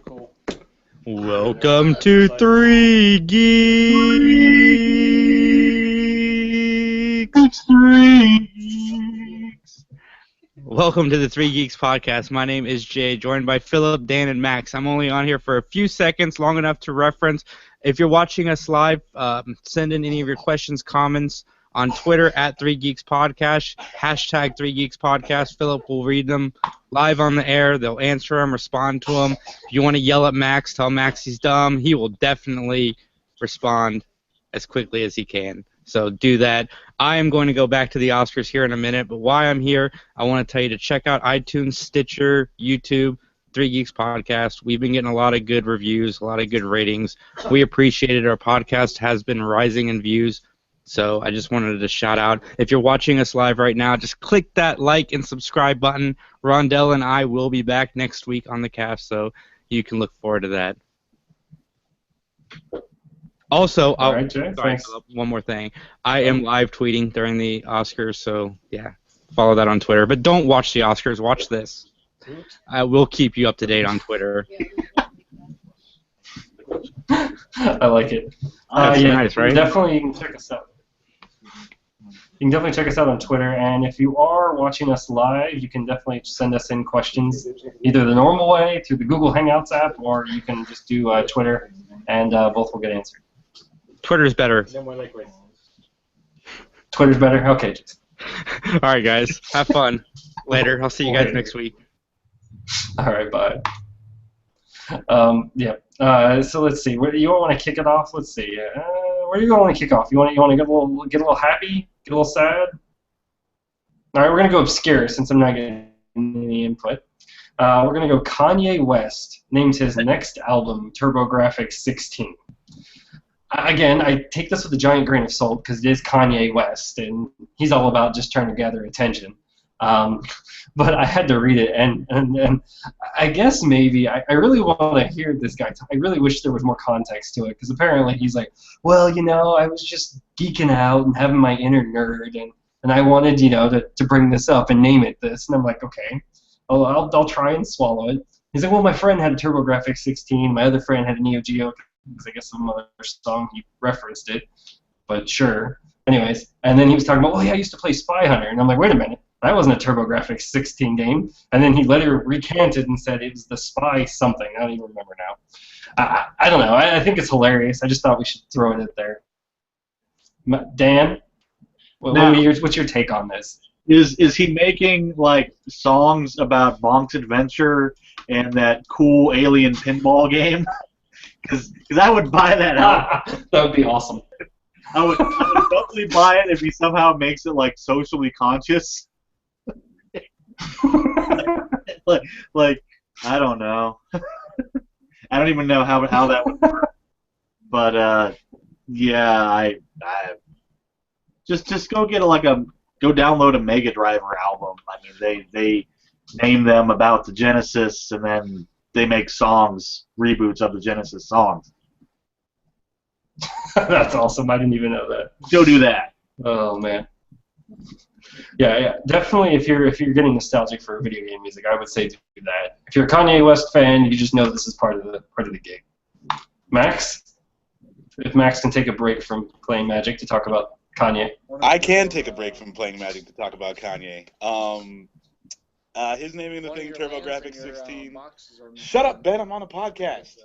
Cool. Welcome to Three Geeks. Welcome to the Three Geeks podcast. My name is Jay, joined by Philip, Dan, and Max. I'm only on here for a few seconds, long enough to reference. If you're watching us live, send in any of your questions, comments on Twitter at 3geekspodcast, hashtag 3geekspodcast. Philip will read them live on the air. They'll answer them, respond to them. If you want to yell at Max, tell Max he's dumb. He will definitely respond as quickly as he can. So do that. I am going to go back to the Oscars here in a minute, but while I'm here, I want to tell you to check out iTunes, Stitcher, YouTube, 3 Geeks Podcast. We've been getting a lot of good reviews, a lot of good ratings. We appreciate it. Our podcast has been rising in views. So I just wanted to shout out. If you're watching us live right now, just click that like and subscribe button. Rondell and I will be back next week on the cast, so you can look forward to that. Also, All right, Jay, thanks. one more thing. I am live tweeting during the Oscars, so yeah, follow that on Twitter. But don't watch the Oscars. Watch this. I will keep you up to date on Twitter. I like it. That's nice, right? Definitely, you can check us out. You can definitely check us out on Twitter, and if you are watching us live, you can definitely send us in questions either the normal way through the Google Hangouts app, or you can just do Twitter, and both will get answered. Twitter's better. Twitter's better? Okay. All right, guys. Have fun. Later. I'll see you guys next week. All right, bye. So let's see. Where do you want to kick it off? Let's see. Where do you want to kick off? You want to get a little happy? Get a little sad? All right, we're gonna go obscure since I'm not getting any input. We're gonna go Kanye West names his next album TurboGrafx-16. Again, I take this with a giant grain of salt because it is Kanye West, and he's all about just trying to gather attention. But I had to read it, and I guess maybe I really want to hear this guy talk. I really wish there was more context to it, because apparently he's like, well, I was just geeking out and having my inner nerd, and I wanted, to bring this up and name it this. And I'm like, okay, I'll try and swallow it. He's like, well, my friend had a TurboGrafx-16, my other friend had a Neo Geo, because I guess some other song he referenced it, but sure. Anyways, and then he was talking about, well, yeah, I used to play Spy Hunter, and I'm like, wait a minute. That wasn't a TurboGrafx-16 game. And then he later recanted and said it was the Spy something. I don't even remember now. I don't know. I think it's hilarious. I just thought we should throw it in there. Dan, what's your take on this? Is he making like songs about Bonk's Adventure and that cool alien pinball game? Because I would buy that out. That would be awesome. I would totally buy it if he somehow makes it like socially conscious. like I don't know. I don't even know how that would work. But yeah, I just go get go download a Mega Driver album. I mean, they name them about the Genesis, and then they make songs, reboots of the Genesis songs. That's awesome. I didn't even know that. Go do that. Oh man. Yeah, definitely. If you're getting nostalgic for video game music, I would say do that. If you're a Kanye West fan, you just know this is part of the gig. Max, if Max can take a break from playing Magic to talk about Kanye. I can take a break from playing Magic to talk about Kanye. His naming the thing TurboGrafx-16. Shut up, Ben. I'm on a podcast.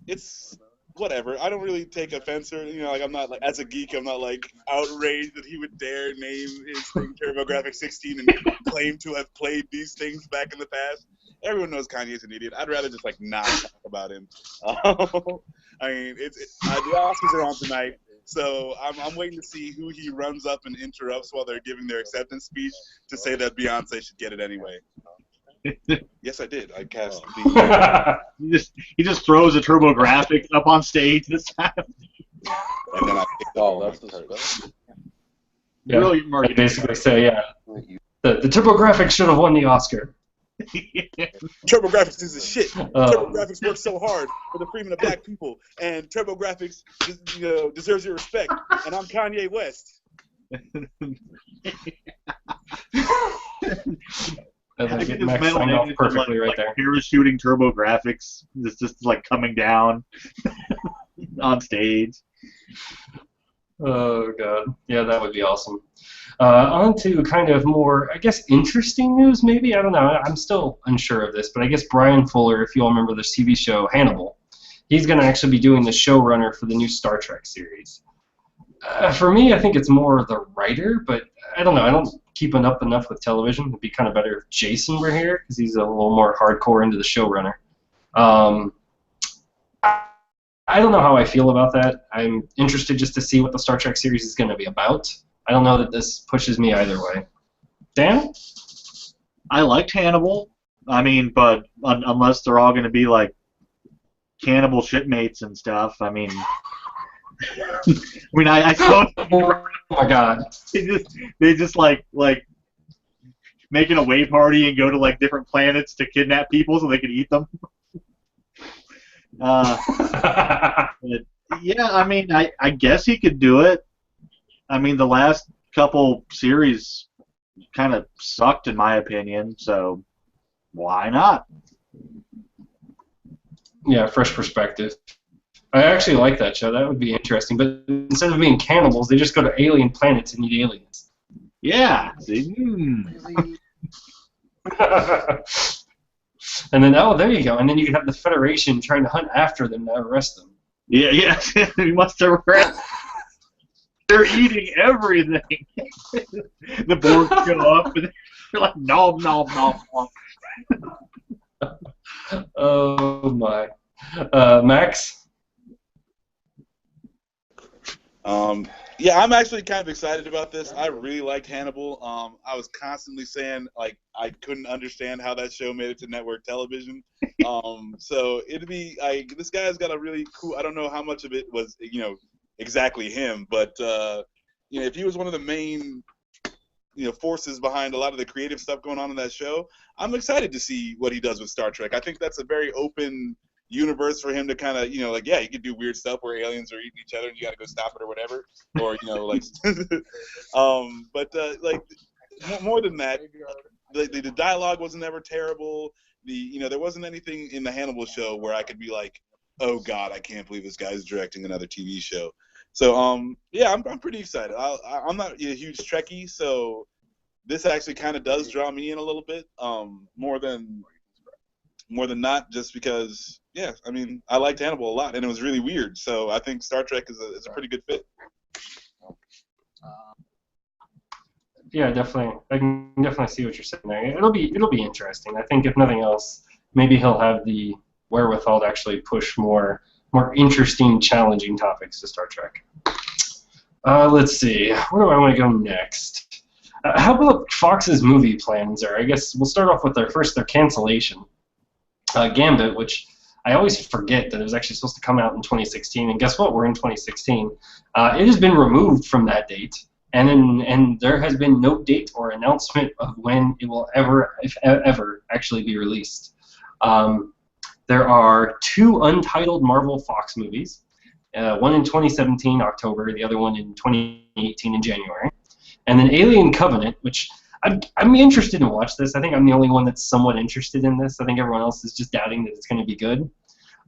It's whatever. I don't really take offense, or I'm not like, as a geek, I'm not like outraged that he would dare name his thing TurboGrafx-16 and claim to have played these things back in the past. Everyone knows Kanye's an idiot. I'd rather just not talk about him. I mean, the Oscars are on tonight, so I'm waiting to see who he runs up and interrupts while they're giving their acceptance speech to say that Beyonce should get it anyway. Yes, I did. I cast the. He just throws a TurboGrafx up on stage this time. And then I picked that's the yeah. Really, I basically say, yeah, the TurboGrafx should have won the Oscar. TurboGrafx is a shit. TurboGrafx works so hard for the freedom of black people, and TurboGrafx, deserves your respect. And I'm Kanye West. They get Max signed off perfectly right there. Parachuting TurboGrafx, just like coming down on stage. Oh god, yeah, that would be awesome. On to kind of more, I guess, interesting news. Maybe, I don't know. I'm still unsure of this, but I guess Bryan Fuller, if you all remember this TV show Hannibal, he's going to actually be doing the showrunner for the new Star Trek series. For me, I think it's more the writer, but I don't know. I don't keep up enough with television. It'd be kind of better if Jason were here because he's a little more hardcore into the showrunner. I don't know how I feel about that. I'm interested just to see what the Star Trek series is going to be about. I don't know that this pushes me either way. Dan? I liked Hannibal. I mean, but unless they're all going to be like cannibal shitmates and stuff, I mean, I suppose. Oh my god. They just like make an away party and go to like different planets to kidnap people so they can eat them. But, yeah, I mean, I guess he could do it. I mean, the last couple series kind of sucked in my opinion, so why not? Yeah, fresh perspective. I actually like that show. That would be interesting. But instead of being cannibals, they just go to alien planets and eat aliens. Yeah. See? And then, oh, there you go. And then you can have the Federation trying to hunt after them to arrest them. Yeah. We must arrest. They're eating everything. The Borg show up and they're like, nom, nom, nom, nom. Oh, my. Max? Yeah, I'm actually kind of excited about this. I really liked Hannibal. I was constantly saying like I couldn't understand how that show made it to network television. So it'd be like this guy's got a really cool. I don't know how much of it was exactly him, but if he was one of the main forces behind a lot of the creative stuff going on in that show, I'm excited to see what he does with Star Trek. I think that's a very open universe for him to kind of, he could do weird stuff where aliens are eating each other and you got to go stop it or whatever, or more than that, the dialogue wasn't ever terrible. There wasn't anything in the Hannibal show where I could be like, oh god, I can't believe this guy's directing another TV show. So I'm pretty excited. I'm not a huge Trekkie, so this actually kind of does draw me in a little bit, more than not, just because, I mean, I liked Hannibal a lot, and it was really weird. So I think Star Trek is a pretty good fit. Yeah, definitely. I can definitely see what you're saying there. It'll be interesting. I think if nothing else, maybe he'll have the wherewithal to actually push more interesting, challenging topics to Star Trek. Let's see. Where do I want to go next? How about Fox's movie plans? Or I guess we'll start off with their cancellation. Gambit, which I always forget that it was actually supposed to come out in 2016, and guess what? We're in 2016. It has been removed from that date, and there has been no date or announcement of when it will ever, if ever, actually be released. There are 2 untitled Marvel Fox movies, one in 2017 October, the other one in 2018 in January, and then Alien Covenant, which I'm interested to watch this. I think I'm the only one that's somewhat interested in this. I think everyone else is just doubting that it's going to be good.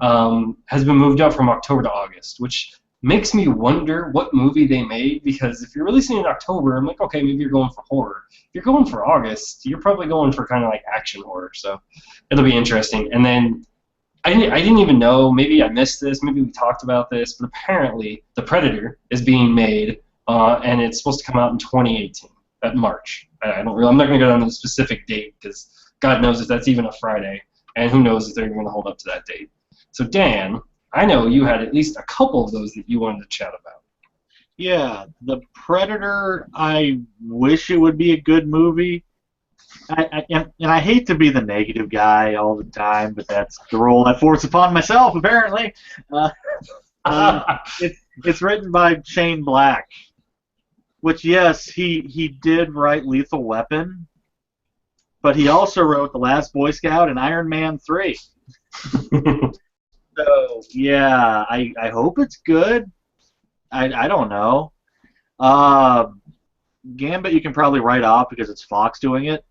Has been moved up from October to August, which makes me wonder what movie they made, because if you're releasing in October, I'm like, okay, maybe you're going for horror. If you're going for August, you're probably going for kind of like action horror, so it'll be interesting. And then I didn't even know, maybe I missed this, maybe we talked about this, but apparently The Predator is being made, and it's supposed to come out in 2018, at March. I'm not going to go down to the specific date, because God knows if that's even a Friday, and who knows if they're even going to hold up to that date. So Dan, I know you had at least a couple of those that you wanted to chat about. Yeah, The Predator, I wish it would be a good movie. And I hate to be the negative guy all the time, but that's the role I force upon myself, apparently. It's written by Shane Black, which, yes, he did write Lethal Weapon, but he also wrote The Last Boy Scout and Iron Man 3. So, yeah, I hope it's good. I don't know. Gambit you can probably write off because it's Fox doing it.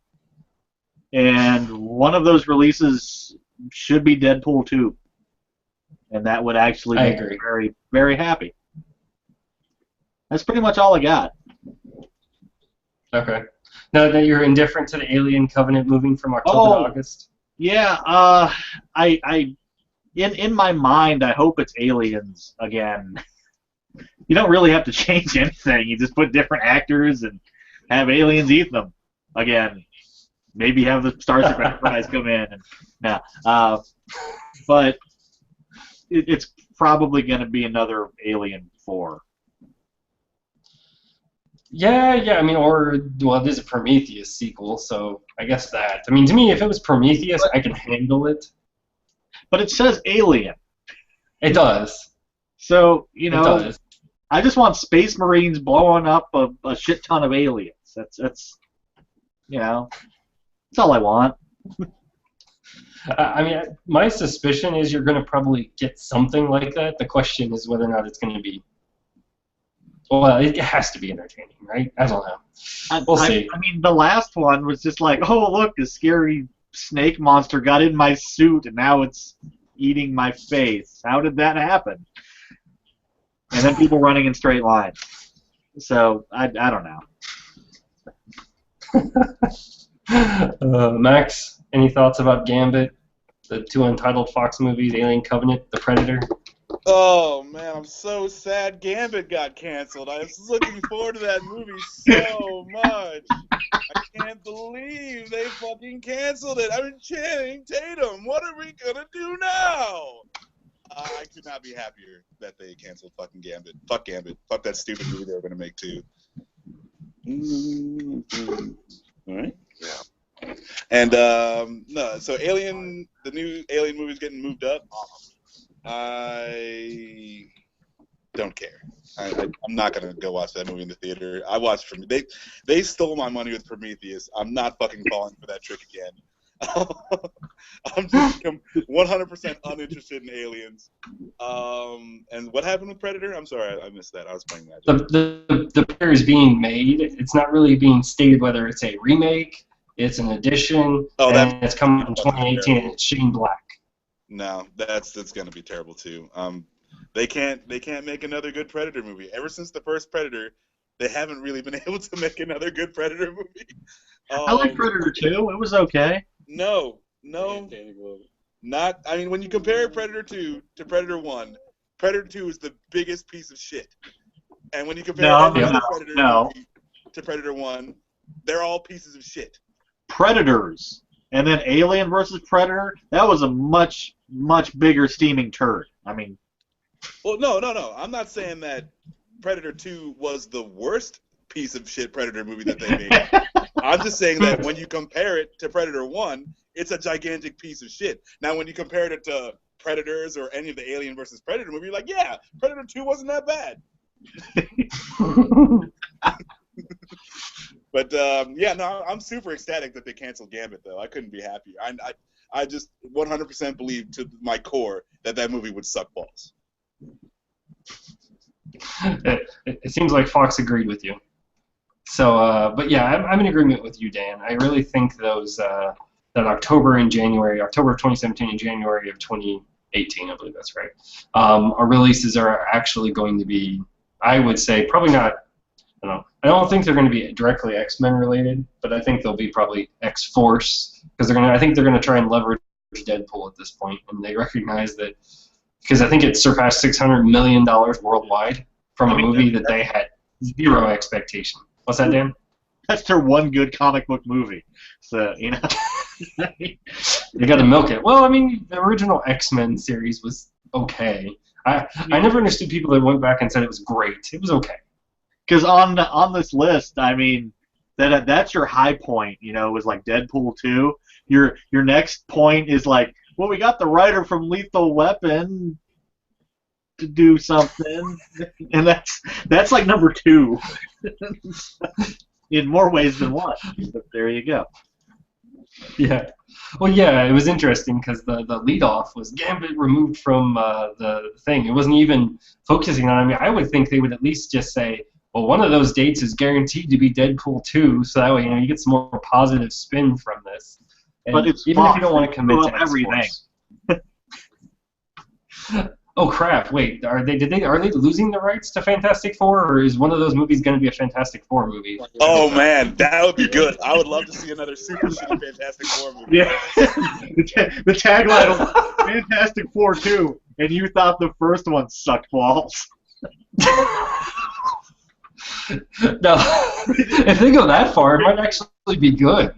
And one of those releases should be Deadpool 2. And that would actually I make me agree. very, very happy. That's pretty much all I got. Okay. Now that you're indifferent to the Alien Covenant moving from October to August. Yeah, in my mind, I hope it's aliens again. You don't really have to change anything. You just put different actors and have aliens eat them again. Maybe have the Starship Enterprise come in. But it's probably going to be another Alien 4. Yeah. I mean, well, there's a Prometheus sequel, so I guess that. I mean, to me, if it was Prometheus, I can handle it. But it says Alien. It does. So, It does. I just want Space Marines blowing up a shit ton of aliens. That's that's all I want. I mean, my suspicion is you're going to probably get something like that. The question is whether or not it's going to be. Well, it has to be entertaining, right? I don't know. We'll see. I mean, the last one was just like, oh, look, a scary snake monster got in my suit, and now it's eating my face. How did that happen? And then people running in straight lines. So, I don't know. Max, any thoughts about Gambit, the two Untitled Fox movies, Alien Covenant, The Predator? Oh man, I'm so sad Gambit got canceled. I was looking forward to that movie so much. I can't believe they fucking canceled it. I mean, Channing Tatum, what are we gonna do now? I could not be happier that they canceled fucking Gambit. Fuck Gambit. Fuck that stupid movie they were gonna make too. Alright. Yeah. And no, so the new Alien movie's getting moved up. I don't care. I'm not gonna go watch that movie in the theater. I watched from they stole my money with Prometheus. I'm not fucking falling for that trick again. I'm just 100% uninterested in aliens. And what happened with Predator? I'm sorry, I missed that. I was playing Magic. The Predator is being made. It's not really being stated whether it's a remake, it's an edition, and it's coming out in 2018, and it's Shane Black. No, that's gonna be terrible too. They can't make another good Predator movie. Ever since the first Predator, they haven't really been able to make another good Predator movie. I like Predator 2. It was okay. No. Not. I mean, when you compare Predator 2 to Predator 1, Predator 2 is the biggest piece of shit. And when you compare every other Predator movie to Predator 1, they're all pieces of shit. Predators. And then Alien versus Predator, that was a much, much bigger steaming turd. I mean... Well, no. I'm not saying that Predator 2 was the worst piece of shit Predator movie that they made. I'm just saying that when you compare it to Predator 1, it's a gigantic piece of shit. Now, when you compare it to Predators or any of the Alien versus Predator movie, you're like, yeah, Predator 2 wasn't that bad. But yeah, no, I'm super ecstatic that they canceled Gambit, though. I couldn't be happier. I just 100% believe to my core that movie would suck balls. It seems like Fox agreed with you. So, but yeah, I'm in agreement with you, Dan. I really think those that October of 2017 and January of 2018, I believe that's right, our releases are actually going to be, I would say, probably not. I don't think they're going to be directly X-Men related, but I think they'll be probably X-Force because I think they're going to try and leverage Deadpool at this point, and they recognize that because I think it surpassed $600 million worldwide from a movie that they had zero expectation. What's that, Dan? That's their one good comic book movie. So, They got to milk it. Well, I mean, the original X-Men series was okay. I never understood people that went back and said it was great. It was okay. Because on this list, I mean, that's your high point. Was like Deadpool 2. Your next point is like, well, we got the writer from Lethal Weapon to do something, and that's like number 2 in more ways than one. But there you go. Yeah. Well, yeah, it was interesting because the lead-off was Gambit removed from the thing. It wasn't even focusing on. I mean, I would think they would at least just say, well, one of those dates is guaranteed to be Deadpool 2, so that way you get some more positive spin from this. And But it's even Fox, if you don't want to commit they to screw up everything. X-Force. Oh crap! Wait, are they losing the rights to Fantastic Four, or is one of those movies going to be a Fantastic Four movie? Oh man, that would be good. I would love to see another super shitty Fantastic Four movie. Yeah. The tagline was Fantastic Four 2, and you thought the first one sucked balls. No, if they go that far, it might actually be good.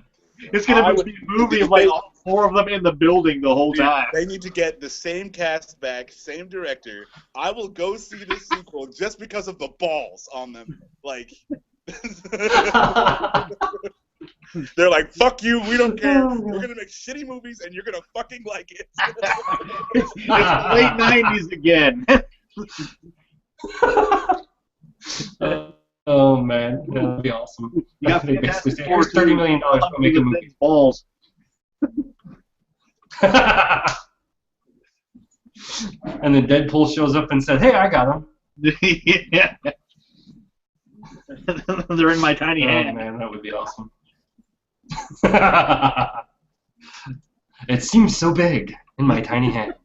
It's going to be a movie of like all 4 of them in the building the whole time. They need to get the same cast back, same director. I will go see this sequel just because of the balls on them. Like, they're like, fuck you, we don't care. We're going to make shitty movies and you're going to fucking like it. It's late 90s again. Oh man, that'd be awesome. Yeah, They basically say, here's $30 million to make a movie. Balls. And then Deadpool shows up and said, "Hey, I got him." Yeah. They're in my tiny Oh hand. man, that would be awesome. It seems so big in my tiny hand.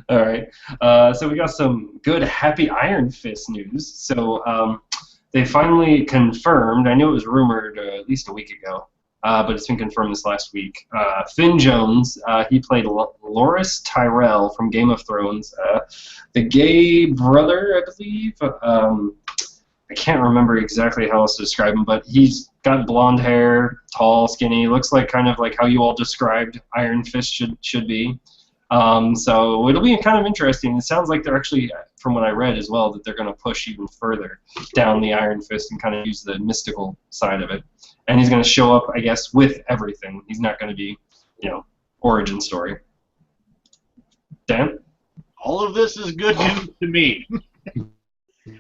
All right, so we got some good Happy Iron Fist news. So they finally confirmed, I knew it was rumored at least a week ago, but it's been confirmed this last week. Finn Jones, he played Loras Tyrell from Game of Thrones, the gay brother, I believe. I can't remember exactly how else to describe him, but he's got blonde hair, tall, skinny, looks like kind of like how you all described Iron Fist should be. So it'll be kind of interesting. It sounds like they're actually, from what I read as well, that they're going to push even further down the Iron Fist and kind of use the mystical side of it. And he's going to show up, I guess, with everything. He's not going to be, origin story. Dan? All of this is good news to me.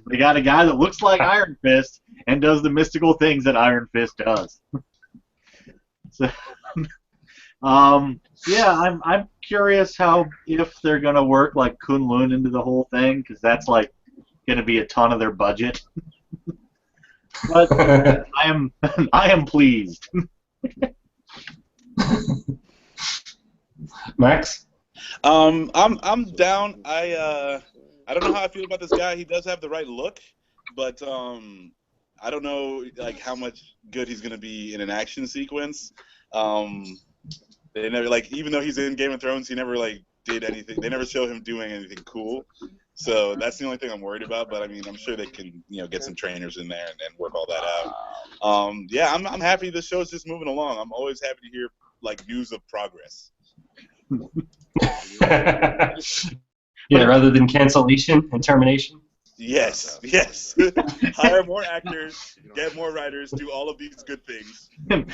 We got a guy that looks like Iron Fist and does the mystical things that Iron Fist does. So, yeah, I'm curious if they're gonna work like Kunlun into the whole thing, because that's like gonna be a ton of their budget. But I am pleased. Max? I'm down. I don't know how I feel about this guy. He does have the right look, but I don't know like how much good he's gonna be in an action sequence. They never even though he's in Game of Thrones, he never did anything. They never show him doing anything cool. So that's the only thing I'm worried about. But I mean, I'm sure they can get some trainers in there and work all that out. Yeah, I'm happy this show's just moving along. I'm always happy to hear news of progress. Yeah, rather than cancellation and termination. Yes. Hire more actors, get more writers, do all of these good things.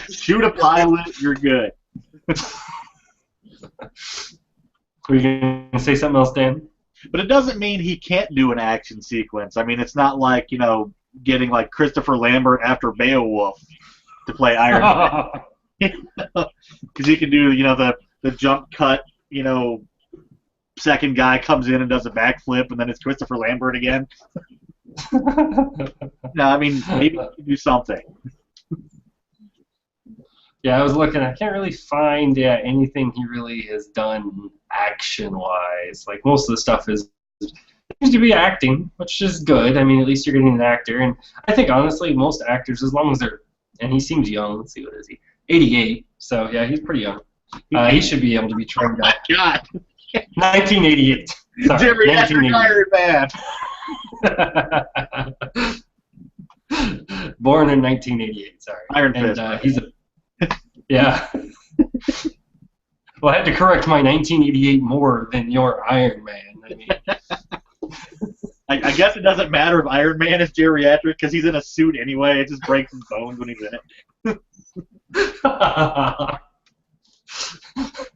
Shoot a pilot, you're good. Were you going to say something else, Dan? But it doesn't mean he can't do an action sequence. I mean, it's not like, getting Christopher Lambert after Beowulf to play Iron Man. Because he can do, the jump cut, second guy comes in and does a backflip, and then it's Christopher Lambert again. No, I mean, maybe he can do something. Yeah, I was looking. I can't really find anything he really has done action-wise. Most of the stuff seems to be acting, which is good. I mean, at least you're getting an actor. And I think, honestly, most actors, as long as they're... And he seems young. Let's see, what is he? 88. So, yeah, he's pretty young. He should be able to be trained up. God. 1988. Sorry, Iron Man. Born in 1988, sorry. Iron Fist. And he's a... Yeah. Well, I had to correct my 1988 more than your Iron Man. I mean... I guess it doesn't matter if Iron Man is geriatric, because he's in a suit anyway. It just breaks his bones when he's in it.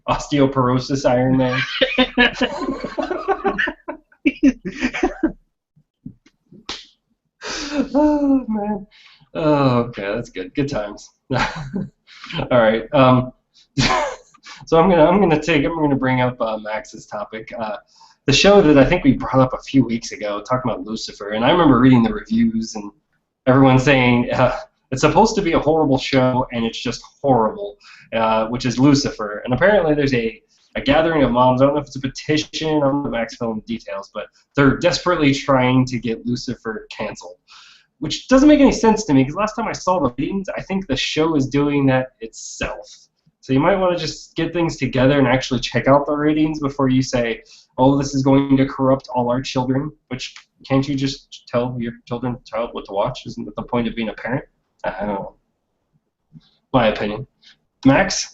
Osteoporosis Iron Man. Oh man. Oh, okay, that's good. Good times. All right. So I'm gonna bring up Max's topic. the show that I think we brought up a few weeks ago, talking about Lucifer, and I remember reading the reviews and everyone saying it's supposed to be a horrible show and it's just horrible, which is Lucifer. And apparently there's a gathering of moms. I don't know if it's a petition. I don't know Max film details, but they're desperately trying to get Lucifer canceled, which doesn't make any sense to me because last time I saw the ratings, I think the show is doing that itself. So you might want to just get things together and actually check out the ratings before you say, oh, this is going to corrupt all our children, which can't you just tell your child what to watch? Isn't that the point of being a parent? I don't know. My opinion. Max?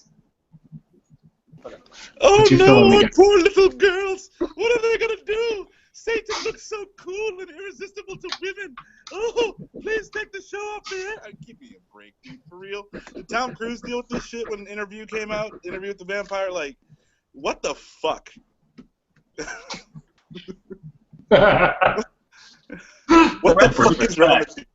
Oh no, our poor little girls! What are they gonna do? Satan looks so cool and irresistible to women. Oh, please take the show off the air. Give me a break, dude, for real. Did Tom Cruise deal with this shit when an interview came out? Interview with the Vampire? Like, what the fuck? What the fuck is wrong with you?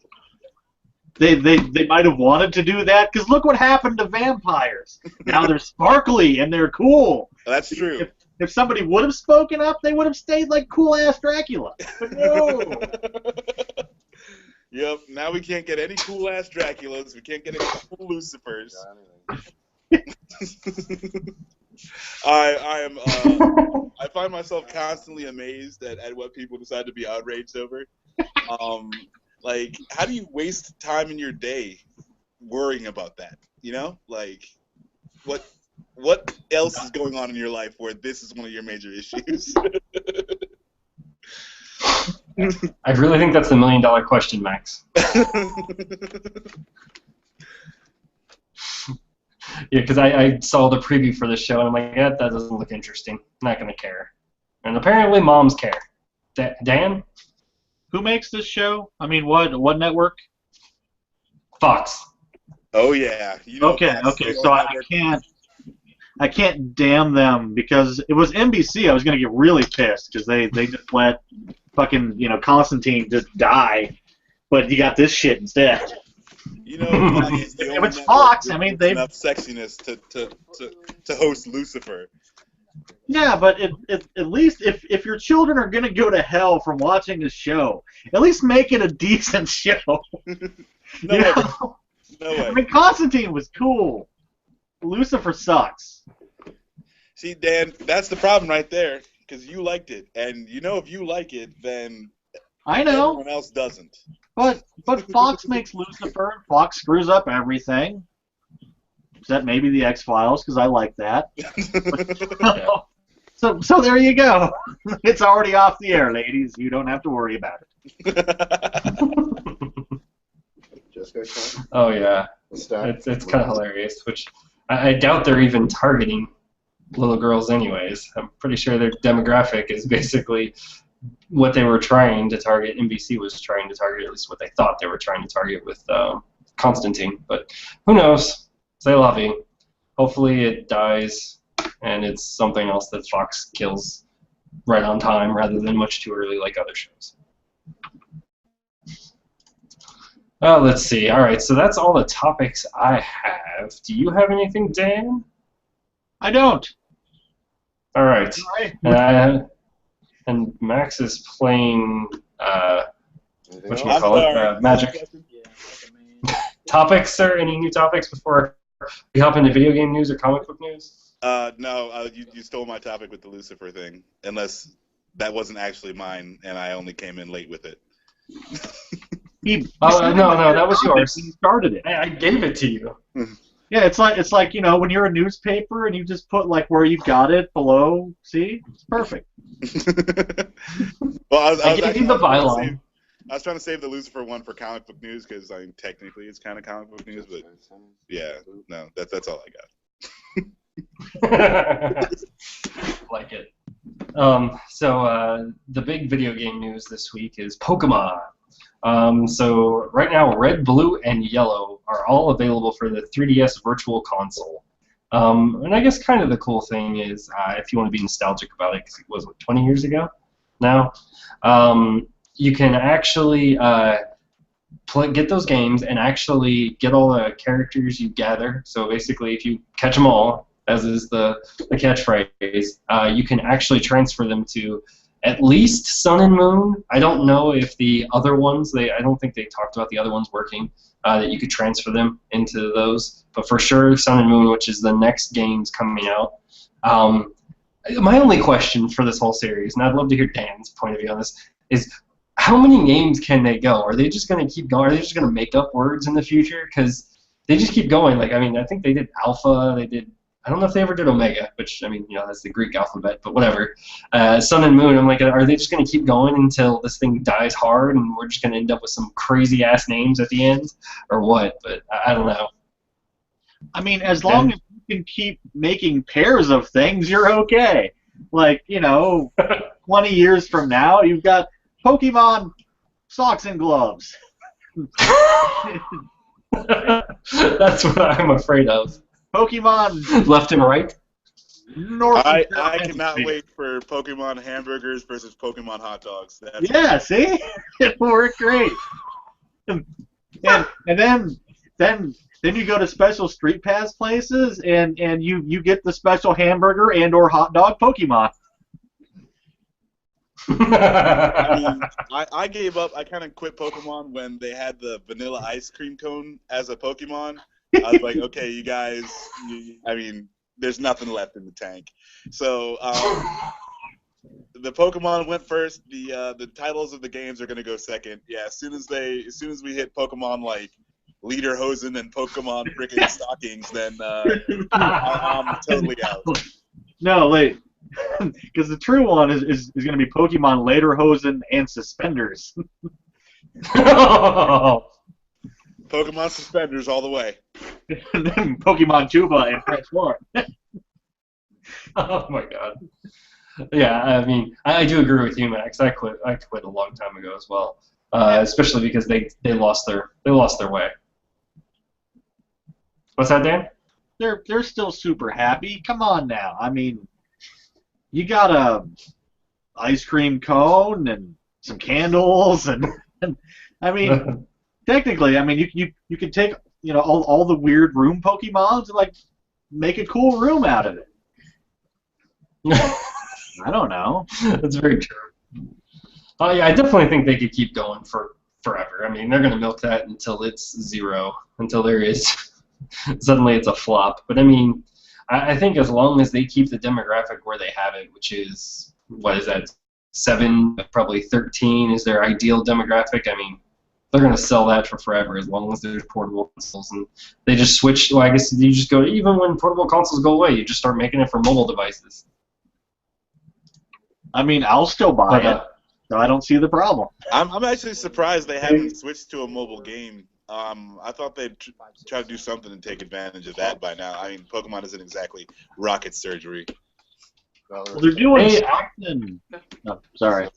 They might have wanted to do that because look what happened to vampires. Now they're sparkly and they're cool. That's true. If somebody would have spoken up, they would have stayed like cool-ass Dracula. But no. Yep, now we can't get any cool-ass Draculas. We can't get any cool Lucifers. I find myself constantly amazed at what people decide to be outraged over. Like, how do you waste time in your day worrying about that? You know, like, what else is going on in your life where this is one of your major issues? I really think that's the $1 million question, Max. Yeah, because I saw the preview for this show and I'm like, yeah, that doesn't look interesting. I'm not gonna care. And apparently, moms care. Dan? Who makes this show? I mean, what network? Fox. Oh yeah. You know, okay. So I can't damn them because it was NBC. I was gonna get really pissed because they just let fucking Constantine just die, but you got this shit instead. You know, if it's Fox, I mean they enough sexiness to host Lucifer. Yeah, but at least if your children are gonna go to hell from watching this show, at least make it a decent show. No way. I mean, Constantine was cool. Lucifer sucks. See, Dan, that's the problem right there, because you liked it, and if you like it, then I know everyone else doesn't. But Fox makes Lucifer. Fox screws up everything. Except maybe the X-Files, because I like that. So there you go. It's already off the air, ladies. You don't have to worry about it. Oh yeah, it's kind of hilarious. Which I doubt they're even targeting little girls, anyways. I'm pretty sure their demographic is basically what they were trying to target. NBC was trying to target, at least what they thought they were trying to target with Constantine. But who knows? Say la vie. Hopefully it dies, and it's something else that Fox kills right on time rather than much too early like other shows. Let's see. All right, so that's all the topics I have. Do you have anything, Dan? I don't. All right. And Max is playing, Magic. Topics, sir? Any new topics before we hop into video game news or comic book news? No, you stole my topic with the Lucifer thing, unless that wasn't actually mine and I only came in late with it. No, that was yours. You started it. I gave it to you. Yeah, it's like when you're a newspaper and you just put like where you got it below. See, it's perfect. Well, I gave you the byline. I was trying to save the Lucifer one for comic book news because technically it's kind of comic book news, but yeah, no, that's all I got. Like it. So the big video game news this week is Pokemon. So right now, Red, Blue, and Yellow are all available for the 3DS Virtual Console. And I guess kind of the cool thing is, if you want to be nostalgic about it, because it was 20 years ago now, you can actually get those games and actually get all the characters you gather. So basically, if you catch them all, as is the catchphrase, you can actually transfer them to at least Sun and Moon. I don't know if the other ones. I don't think they talked about the other ones working. That you could transfer them into those, but for sure Sun and Moon, which is the next games coming out. My only question for this whole series, and I'd love to hear Dan's point of view on this, is how many games can they go? Are they just going to keep going? Are they just going to make up words in the future? Because they just keep going. Like, I mean, I think they did Alpha. They did. I don't know if they ever did Omega, which, I mean, that's the Greek alphabet, but whatever. Sun and Moon, I'm like, are they just going to keep going until this thing dies hard and we're just going to end up with some crazy-ass names at the end? Or what? But I don't know. I mean, as long as you can keep making pairs of things, you're okay. Like, 20 years from now, you've got Pokemon socks and gloves. That's what I'm afraid of. Pokemon left and right. North. I cannot wait for Pokemon hamburgers versus Pokemon hot dogs. Yeah, see, it will work great. And then you go to special Street Pass places and you get the special hamburger and or hot dog Pokemon. I mean, I gave up. I kind of quit Pokemon when they had the vanilla ice cream cone as a Pokemon. I was like, okay, you guys, I mean, there's nothing left in the tank. So the Pokemon went first. The titles of the games are gonna go second. Yeah, as soon as we hit Pokemon like Lederhosen and Pokemon frickin' stockings, then I'm totally out. No, wait. Because the true one is going to be Pokemon Lederhosen and Suspenders. Pokemon Suspenders all the way. And then Pokemon Tuba and Transform. Oh my god. Yeah, I mean, I do agree with you, Max. I quit a long time ago as well, especially because they lost their way. What's that, Dan? They're still super happy. Come on now. I mean, you got a ice cream cone and some candles and I mean, technically, I mean you could take all the weird room Pokemons and like make a cool room out of it. I don't know. That's very true. Oh yeah, I definitely think they could keep going for forever. I mean, they're gonna milk that until it's zero, until there is suddenly it's a flop. But I mean, I think as long as they keep the demographic where they have it, which is, what is that, 7, probably 13 is their ideal demographic. I mean, they're going to sell that for forever as long as there's portable consoles. And they just switch, well, I guess you just go, even when portable consoles go away, you just start making it for mobile devices. I mean, I'll still buy it, so I don't see the problem. I'm actually surprised they haven't switched to a mobile game. I thought they'd try to do something and take advantage of that by now. I mean, Pokemon isn't exactly rocket surgery. Well, they're doing something. Oh, sorry.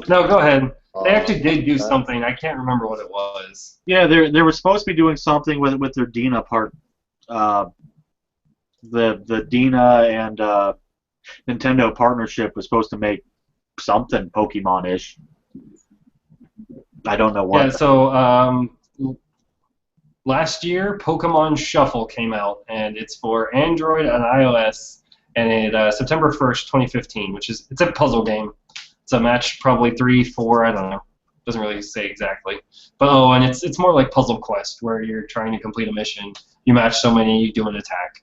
No, go ahead. They actually did do something. I can't remember what it was. Yeah, they were supposed to be doing something with their Dina part. The Dina and Nintendo partnership was supposed to make something Pokemon-ish. I don't know what. Yeah, so last year, Pokemon Shuffle came out, and it's for Android and iOS, and it September 1st, 2015, it's a puzzle game. It's a match probably 3, 4, I don't know. Doesn't really say exactly. But and it's more like Puzzle Quest, where you're trying to complete a mission. You match so many, you do an attack.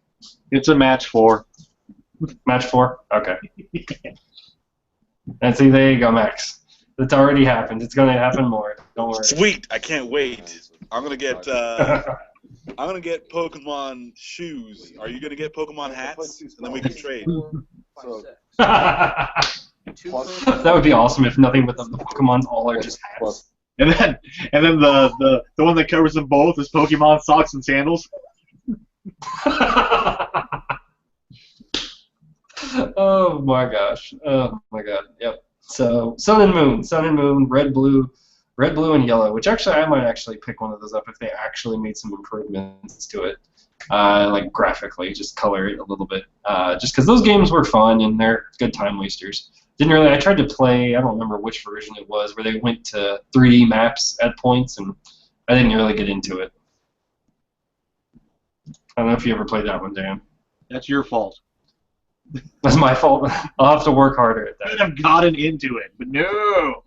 It's a match 4. Match 4? Okay. And see, there you go, Max. It's already happened. It's going to happen more. Don't worry. Sweet! I can't wait. I'm gonna get Pokemon shoes. Are you gonna get Pokemon hats? And then we can trade. That would be awesome if nothing but the Pokemons all are just hats. And then the one that covers them both is Pokemon socks and sandals. Oh my gosh. Oh my god. Yep. So Sun and Moon, Red, Blue, and Yellow. Which actually I might actually pick one of those up if they actually made some improvements to it, like graphically, just color it a little bit. Just because those games were fun and they're good time wasters. I tried to play. I don't remember which version it was, where they went to 3D maps at points, and I didn't really get into it. I don't know if you ever played that one, Dan. That's your fault. That's my fault. I'll have to work harder at Could that. have gotten into it, but no.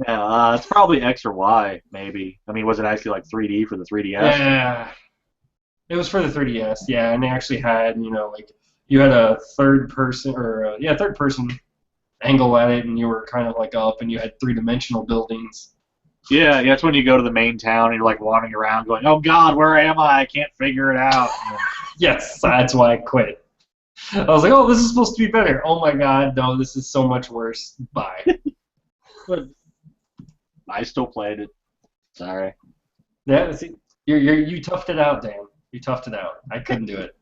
Yeah, it's probably X or Y, maybe. I mean, was it actually like 3D for the 3DS? Yeah, it was for the 3DS. Yeah, and they actually had, like you had a third person third person angle at it, and you were kind of like up, and you had three-dimensional buildings. Yeah, that's when you go to the main town and you're like wandering around going, oh God, where am I? I can't figure it out. Yes, that's why I quit. I was like, oh, this is supposed to be better. Oh my God, no, this is so much worse. Bye. But I still played it. Sorry. Yeah, see, you toughed it out, Dan. You toughed it out. I couldn't do it.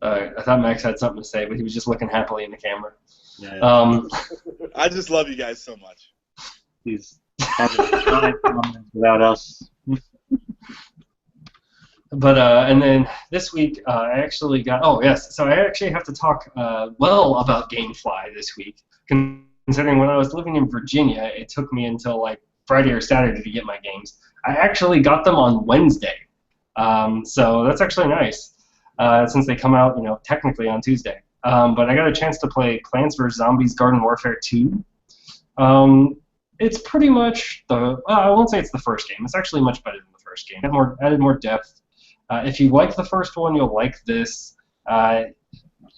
I thought Max had something to say, but he was just looking happily in the camera. Yeah. I just love you guys so much. He's having time without us. But and then this week I actually got. Oh yes, so I actually have to talk about Gamefly this week. Considering when I was living in Virginia, it took me until like Friday or Saturday to get my games. I actually got them on Wednesday, so that's actually nice since they come out, technically on Tuesday. But I got a chance to play Plants vs Zombies: Garden Warfare 2. It's pretty much I won't say it's the first game. It's actually much better than the first game. Added more depth. If you like the first one, you'll like this.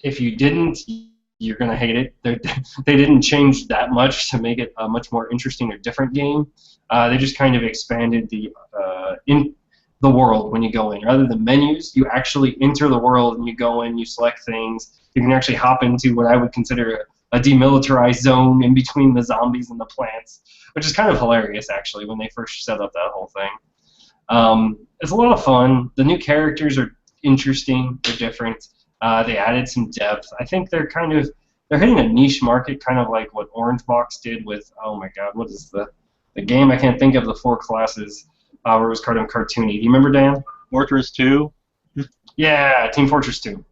If you didn't, you're going to hate it. They didn't change that much to make it a much more interesting or different game. They just kind of expanded in the world when you go in. Rather than menus, you actually enter the world and you go in, you select things. You can actually hop into what I would consider a demilitarized zone in between the zombies and the plants, which is kind of hilarious, actually, when they first set up that whole thing. It's a lot of fun. The new characters are interesting. They're different. They added some depth. I think they're hitting a niche market, kind of like what Orange Box did with, oh my God, what is the game? I can't think of the 4 classes where it was kind of cartoony. Do you remember, Dan? Fortress 2? Yeah, Team Fortress 2.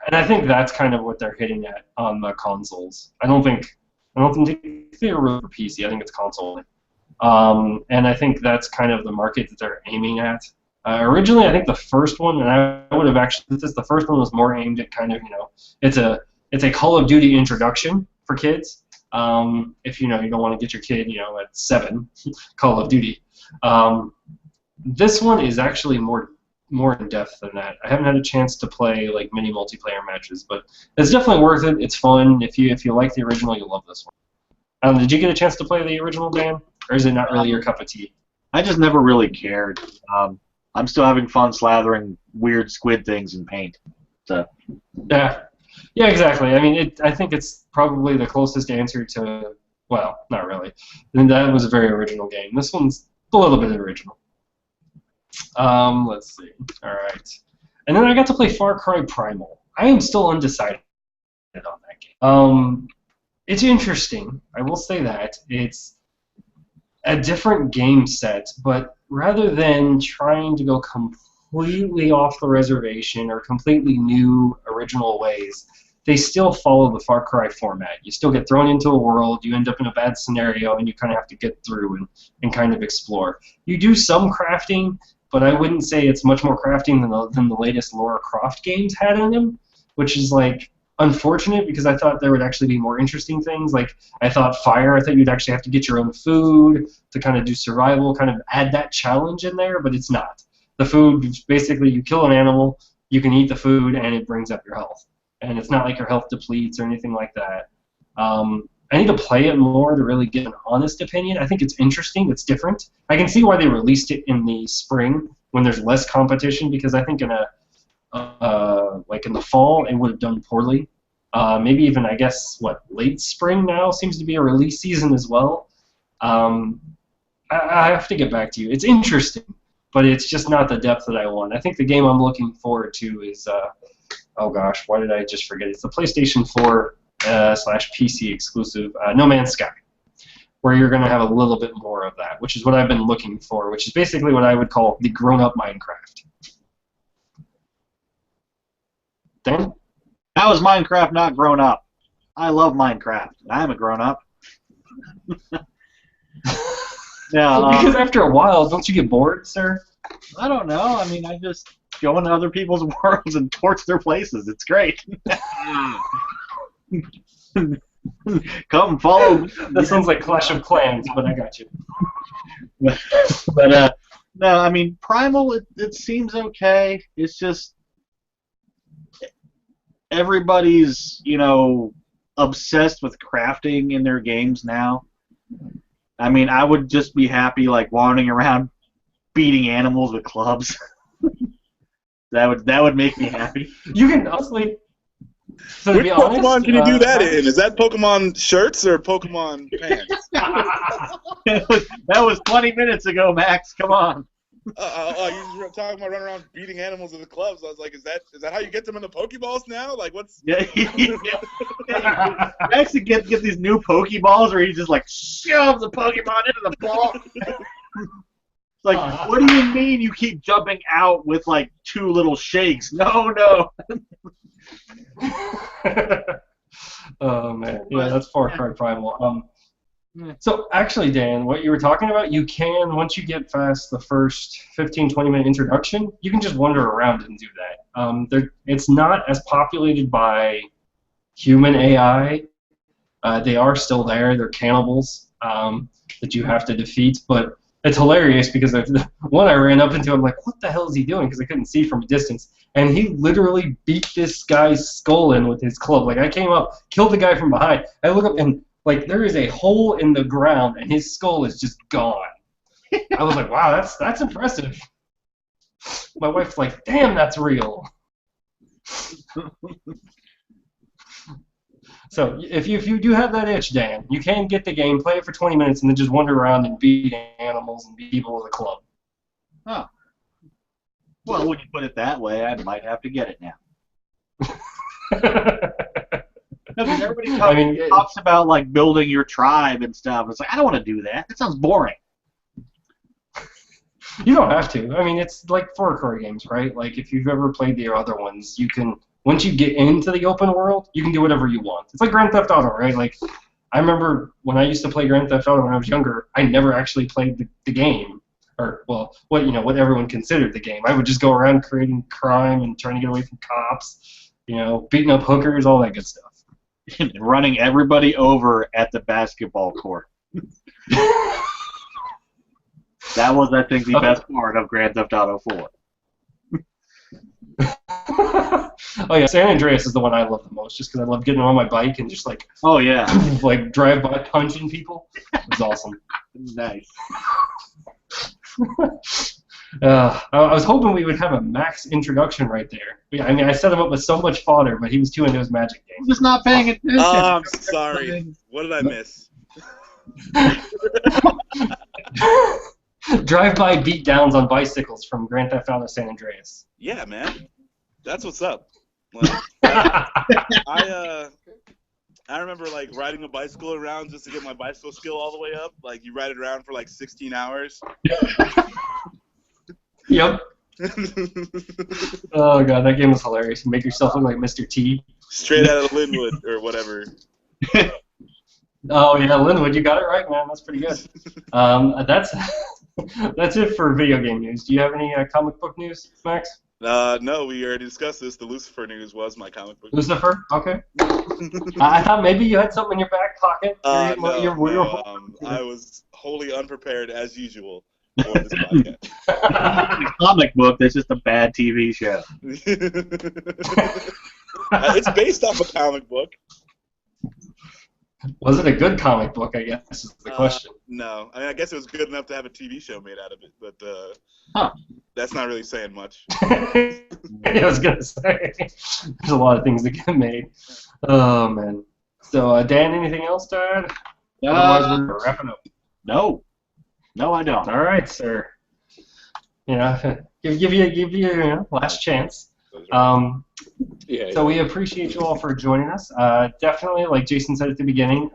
And I think that's kind of what they're hitting at on the consoles. I don't think they're really for PC. I think it's console. And I think that's kind of the market that they're aiming at. Originally, I think the first one, and I would have actually, the first one was more aimed at kind of, it's a Call of Duty introduction for kids. If you don't want to get your kid, at 7, Call of Duty. This one is actually more in depth than that. I haven't had a chance to play like many multiplayer matches, but it's definitely worth it. It's fun. If you like the original, you'll love this one. Did you get a chance to play the original, Dan, or is it not really your cup of tea? I just never really cared. I'm still having fun slathering weird squid things in paint. So. Yeah, exactly. I mean, I think it's probably the closest answer to, well, not really. And that was a very original game. This one's a little bit original. Let's see. All right. And then I got to play Far Cry Primal. I am still undecided on that game. It's interesting. I will say that. It's a different game set, but rather than trying to go completely off the reservation or completely new, original ways, they still follow the Far Cry format. You still get thrown into a world, you end up in a bad scenario, and you kind of have to get through and kind of explore. You do some crafting, but I wouldn't say it's much more crafting than the latest Lara Croft games had in them, which is like unfortunate because I thought there would actually be more interesting things. Like I thought you'd actually have to get your own food to kind of do survival, kind of add that challenge in there, but it's not. The food, basically you kill an animal, you can eat the food, and it brings up your health. And it's not like your health depletes or anything like that. I need to play it more to really get an honest opinion. I think it's interesting. It's different. I can see why they released it in the spring when there's less competition, because I think in the fall it would have done poorly. Maybe even, I guess, late spring now seems to be a release season as well. I have to get back to you. It's interesting, but it's just not the depth that I want. I think the game I'm looking forward to is, oh gosh, why did I just forget it? It's the PlayStation 4 / PC exclusive, No Man's Sky, where you're going to have a little bit more of that, which is what I've been looking for, which is basically what I would call the grown-up Minecraft. Dan? How is Minecraft not grown up? I love Minecraft. I'm a grown up. Yeah, because after a while, don't you get bored, sir? I don't know. I mean, go into other people's worlds and torch their places. It's great. Come follow me. That sounds like Clash of Clans, but I got you. But no, I mean Primal. It seems okay. It's just everybody's obsessed with crafting in their games now. I mean, I would just be happy like wandering around beating animals with clubs. that would make me happy. You can honestly. So to Which be honest, Pokemon can you do that in? Is that Pokemon shirts or Pokemon pants? That was 20 minutes ago, Max. Come on. You were talking about running around beating animals with the clubs. I was like, is that how you get them in the Pokeballs now? Like, what's? Yeah. You actually get these new Pokeballs where you just like shove the Pokemon into the ball. It's like, what do you mean you keep jumping out with like 2 little shakes? No. Oh man, yeah, that's Far Cry Primal. So actually, Dan, what you were talking about, you can, once you get past the first 15-20 minute introduction, you can just wander around and do that. It's not as populated by human AI. They are still there. They're cannibals that you have to defeat, but it's hilarious because one I ran up into, I'm like, what the hell is he doing? Because I couldn't see from a distance. And he literally beat this guy's skull in with his club. Like, I came up, killed the guy from behind. I look up, and, like, there is a hole in the ground, and his skull is just gone. I was like, wow, that's impressive. My wife's like, damn, that's real. So, if you do have that itch, Dan, you can get the game, play it for 20 minutes, and then just wander around and beat animals and beat people with a club. Oh. Well, when you put it that way, I might have to get it now. No, because everybody talks about like building your tribe and stuff. It's like, I don't want to do that. That sounds boring. You don't have to. I mean, it's like 4Core games, right? Like, if you've ever played the other ones, you can, once you get into the open world, you can do whatever you want. It's like Grand Theft Auto, right? Like, I remember when I used to play Grand Theft Auto when I was younger, I never actually played the game. Or, well, what everyone considered the game. I would just go around creating crime and trying to get away from cops, beating up hookers, all that good stuff. Running everybody over at the basketball court. That was, I think, the best part of Grand Theft Auto 4. Oh yeah, San Andreas is the one I love the most, just because I love getting on my bike and just like, oh yeah, like drive by punching people. It's awesome. Nice. I was hoping we would have a Max introduction right there. I mean, I set him up with so much fodder, but he was too into his magic game. He was not paying attention. Oh, I'm sorry. What did I miss? Drive-by beatdowns on bicycles from Grand Theft Auto San Andreas. Yeah, man. That's what's up. Like, I remember like riding a bicycle around just to get my bicycle skill all the way up. Like you ride it around for like 16 hours. Yep. Oh god, that game was hilarious. You make yourself look like Mr. T. Straight out of Linwood or whatever. Oh yeah, Linwood, you got it right, man. That's pretty good. That's it for video game news. Do you have any comic book news, Max? No, we already discussed this. The Lucifer news was my comic book. Lucifer? Okay. I thought maybe you had something in your back pocket. No, I was wholly unprepared as usual for this podcast. A comic book, that's just a bad TV show. It's based off a comic book. Was it a good comic book, I guess, is the question. No. I mean, I guess it was good enough to have a TV show made out of it, but that's not really saying much. I was going to say, there's a lot of things that get made. Oh, man. So, Dan, anything else to add? Otherwise, we're wrapping up. No. No, I don't. All right, sir. Give you last chance. So we appreciate you all for joining us. Definitely, like Jason said at the beginning,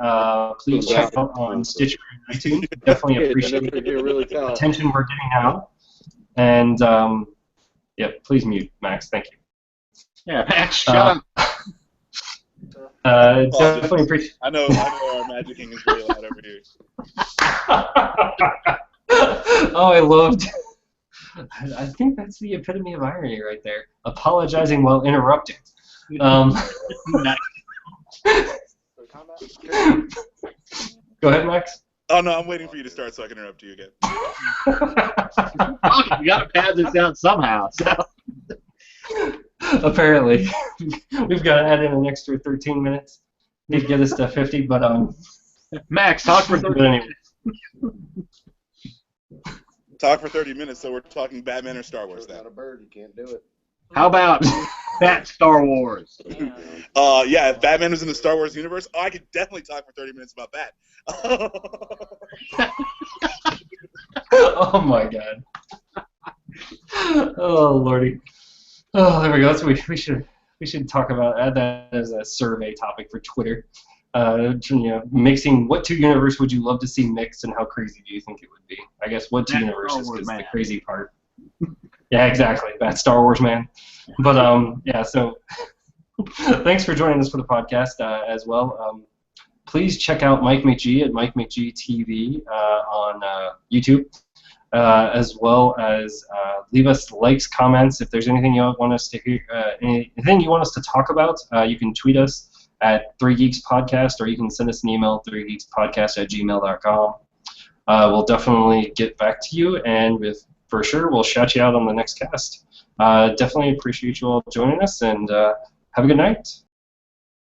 please check out on Stitcher and iTunes. Definitely appreciate the attention we're getting now. And please mute, Max. Thank you. Yeah, Max, shut up. Definitely appreciate. I know our Magic King is really loud over here. Oh, I loved. I think that's the epitome of irony right there. Apologizing while interrupting. Go ahead, Max. Oh no, I'm waiting for you to start so I can interrupt you again. We got to pad this out somehow. So. Apparently, we've got to add in an extra 13 minutes to get us to 50. But Max, talk for 30 minutes. Talk for 30 minutes, so we're talking Batman or Star Wars now. Not a bird, you can't do it. How about that Star Wars? Yeah, if Batman was in the Star Wars universe, I could definitely talk for 30 minutes about that. Oh my God. Oh Lordy. Oh, there we go. So we should talk about add that as a survey topic for Twitter. Mixing what two universe would you love to see mixed, and how crazy do you think it would be? I guess what two universes is the crazy part. Yeah, exactly. That Star Wars man. But yeah. So thanks for joining us for the podcast as well. Please check out Mike McG at Mike McG TV on YouTube. As well as leave us likes, comments. If there's anything you want us to hear, anything you want us to talk about, you can tweet us at 3geekspodcast, or you can send us an email, 3geekspodcast@gmail.com. We'll definitely get back to you, and for sure we'll shout you out on the next cast. Definitely appreciate you all joining us, and have a good night.